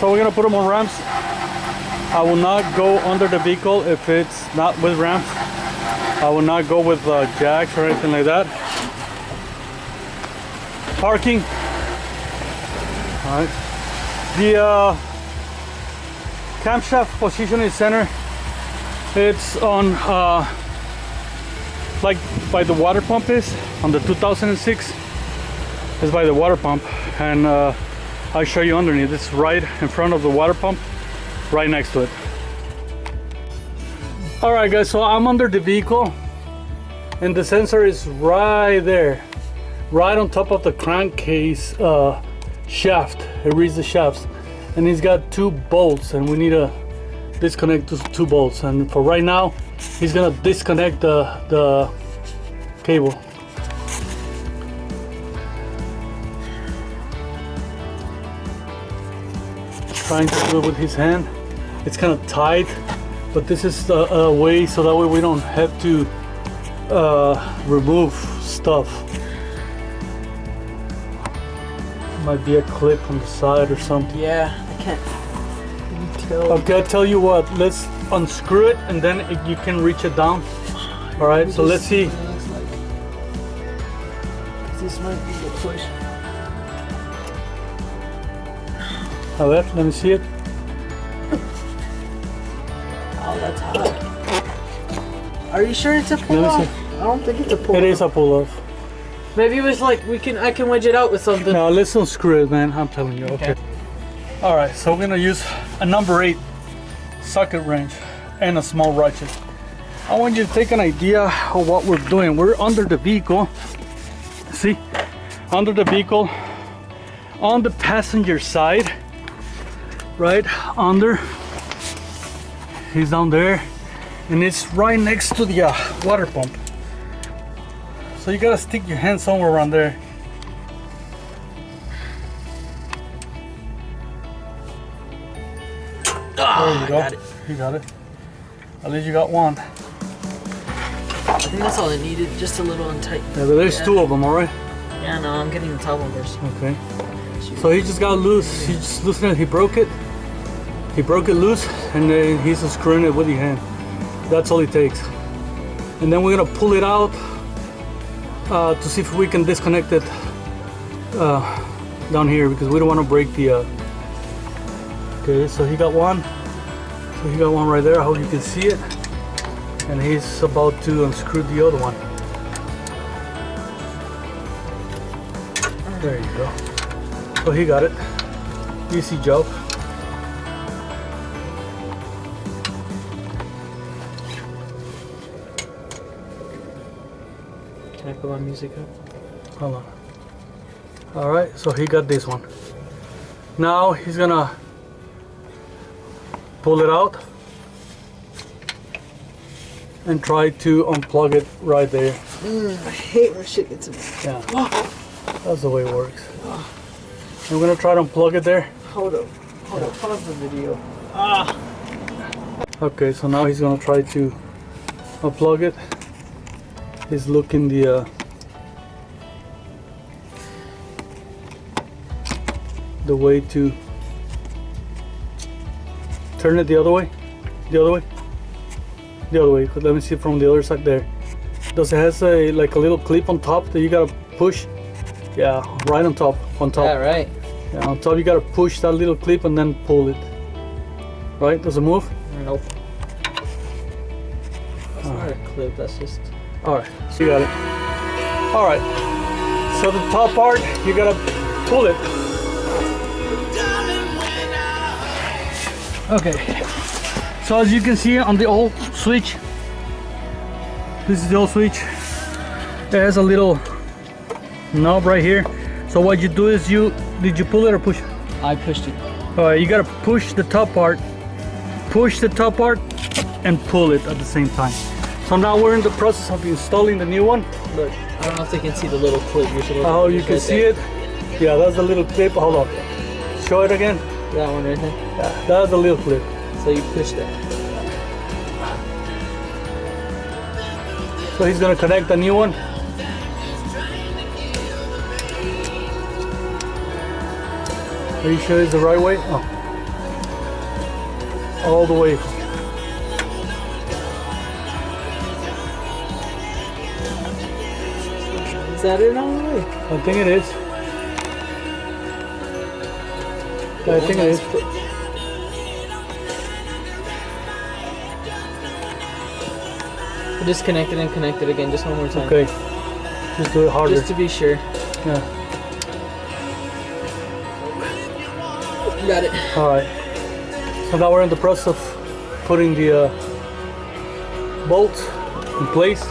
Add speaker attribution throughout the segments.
Speaker 1: So we're gonna put them on ramps. I will not go under the vehicle if it's not with ramps. I will not go with jacks or anything like that. Parking. All right. The camshaft positioning center, it's on like by the water pump is on the 2006. It's by the water pump, and I'll show you underneath. It's right in front of the water pump, right next to it. All right, guys, so I'm under the vehicle, and the sensor is right there, right on top of the crankcase shaft. It reads the shafts, and he's got 2 bolts, and we need to disconnect those 2 bolts. And for right now, he's gonna disconnect the cable. Trying to do it with his hand. It's kind of tight, but this is the way, so that way we don't have to remove stuff. Might be a clip on the side or something.
Speaker 2: Yeah, I can't tell.
Speaker 1: Okay, I tell you what, let's unscrew it, and then you can reach it down. All right, so let's see.
Speaker 2: This might be the push.
Speaker 1: A ver, let me see it.
Speaker 2: Oh, that's hot. Are you sure it's a pull off? I don't think it's a pull off.
Speaker 1: It is a pull off.
Speaker 2: Maybe it was like I can wedge it out with something.
Speaker 1: No, let's unscrew it, man. I'm telling you. Okay. All right, so we're gonna use a number 8 socket wrench and a small ratchet. I want you to take an idea of what we're doing. We're under the vehicle. See, under the vehicle, on the passenger side. Right under, he's down there, and it's right next to the water pump. So you gotta stick your hand somewhere around there. There you go.
Speaker 2: Got it.
Speaker 1: You got it. At least you got one.
Speaker 2: I think that's all I needed, just a little untight.
Speaker 1: Yeah, but there's 2 of them, all right?
Speaker 2: Yeah, no, I'm getting the top one first.
Speaker 1: Okay. So he just got loose. He just loosened it. He broke it. He broke it loose, and then he's unscrewing it with his hand. That's all it takes. And then we're gonna pull it out to see if we can disconnect it down here, because we don't want to break the. Okay, so he got one. So he got one right there. I hope you can see it. And he's about to unscrew the other one. There you go. So he got it. Easy job.
Speaker 2: Can I put my music up?
Speaker 1: Hold on. All right, so he got this one. Now he's gonna pull it out and try to unplug it right there.
Speaker 2: I hate when shit gets in.
Speaker 1: Yeah, that's the way it works. I'm gonna try to unplug it there.
Speaker 2: Hold up, pause the video.
Speaker 1: Okay, so now he's gonna try to unplug it. He's looking the way to turn it the other way. The other way. Let me see from the other side there. Does it has a like a little clip on top that you gotta push? Yeah, right on top.
Speaker 2: Yeah, right.
Speaker 1: Yeah, on top you gotta push that little clip and then pull it. Right? Does it move?
Speaker 2: Nope. That's not a clip. That's just.
Speaker 1: All right, so you got it. All right, so the top part, you gotta pull it. Okay, so as you can see on the old switch, this is the old switch. It has a little knob right here. So what you do is did you pull it or push it?
Speaker 2: I pushed it.
Speaker 1: All right, you gotta push the top part, and pull it at the same time. So now we're in the process of installing the new one. Look.
Speaker 2: I don't know if they can see the little clip.
Speaker 1: Oh, you can see it? Yeah, that's a little clip. Hold on. Show it again.
Speaker 2: That one right there?
Speaker 1: Yeah, that's a little clip.
Speaker 2: So you push that.
Speaker 1: So he's gonna connect the new one. Are you sure it's the right way? Oh. all the way.
Speaker 2: Is that it all the way?
Speaker 1: I think it is. I think it is.
Speaker 2: Disconnect it and connect it again just one more time.
Speaker 1: Okay. Just do it harder.
Speaker 2: Just to be sure.
Speaker 1: Yeah.
Speaker 2: Got it.
Speaker 1: Alright. So now we're in the process of putting the bolt in place.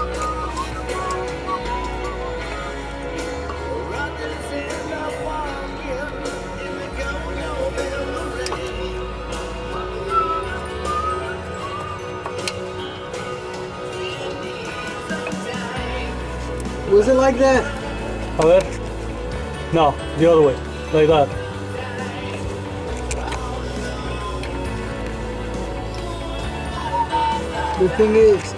Speaker 2: Was it like that?
Speaker 1: A ver. No, the other way. Like that.
Speaker 2: The thing is,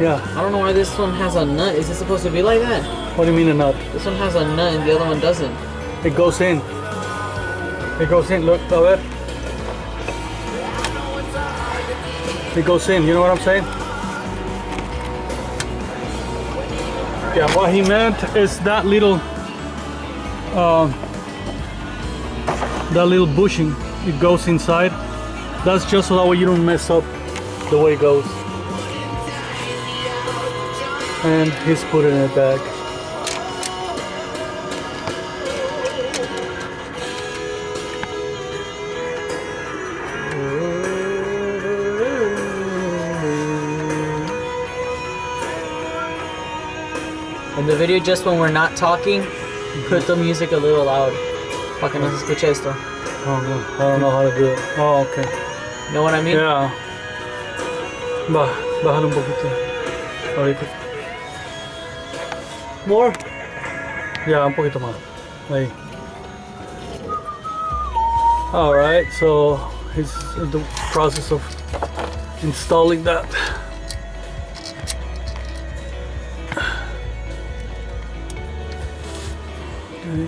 Speaker 1: Yeah.
Speaker 2: I don't know why this one has a nut. Is it supposed to be like that?
Speaker 1: What do you mean a nut?
Speaker 2: This one has a nut and the other one doesn't.
Speaker 1: It goes in. It goes in. Look, a ver. It goes in. You know what I'm saying? Yeah, what he meant is that little bushing, it goes inside. That's just so that way you don't mess up the way it goes. And he's putting it back.
Speaker 2: In the video, just when we're not talking, put the music a little loud. Para que no se escuche esto.
Speaker 1: Oh, no. I don't know how to do it. Oh, okay.
Speaker 2: You know what I mean?
Speaker 1: Yeah. Bájale un poquito. Ahorita.
Speaker 2: More?
Speaker 1: Yeah, un poquito más. Ahí. Alright, so he's in the process of installing that. Okay.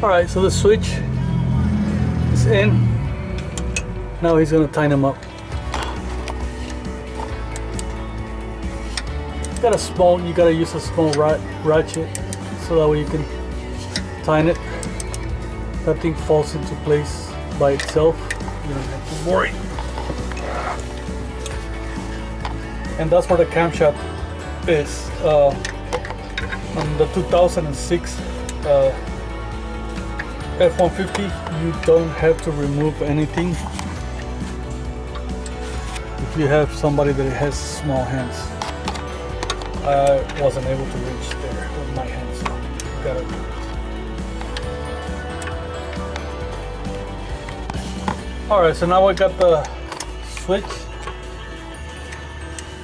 Speaker 1: Alright, so the switch is in. Now he's gonna tighten them up. You gotta use a small ratchet so that way you can tighten it. That thing falls into place by itself. You don't have to worry. And that's where the camshaft is. On the 2006 F-150, you don't have to remove anything if you have somebody that has small hands. I wasn't able to reach there with my hands, so you gotta do it. Alright, so now I got the switch,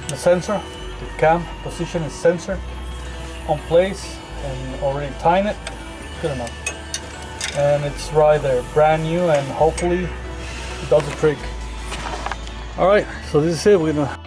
Speaker 1: the sensor, the cam position is sensor on place and already tighten it. Good enough. And it's right there, brand new, and hopefully it does the trick. Alright, so this is it. We're gonna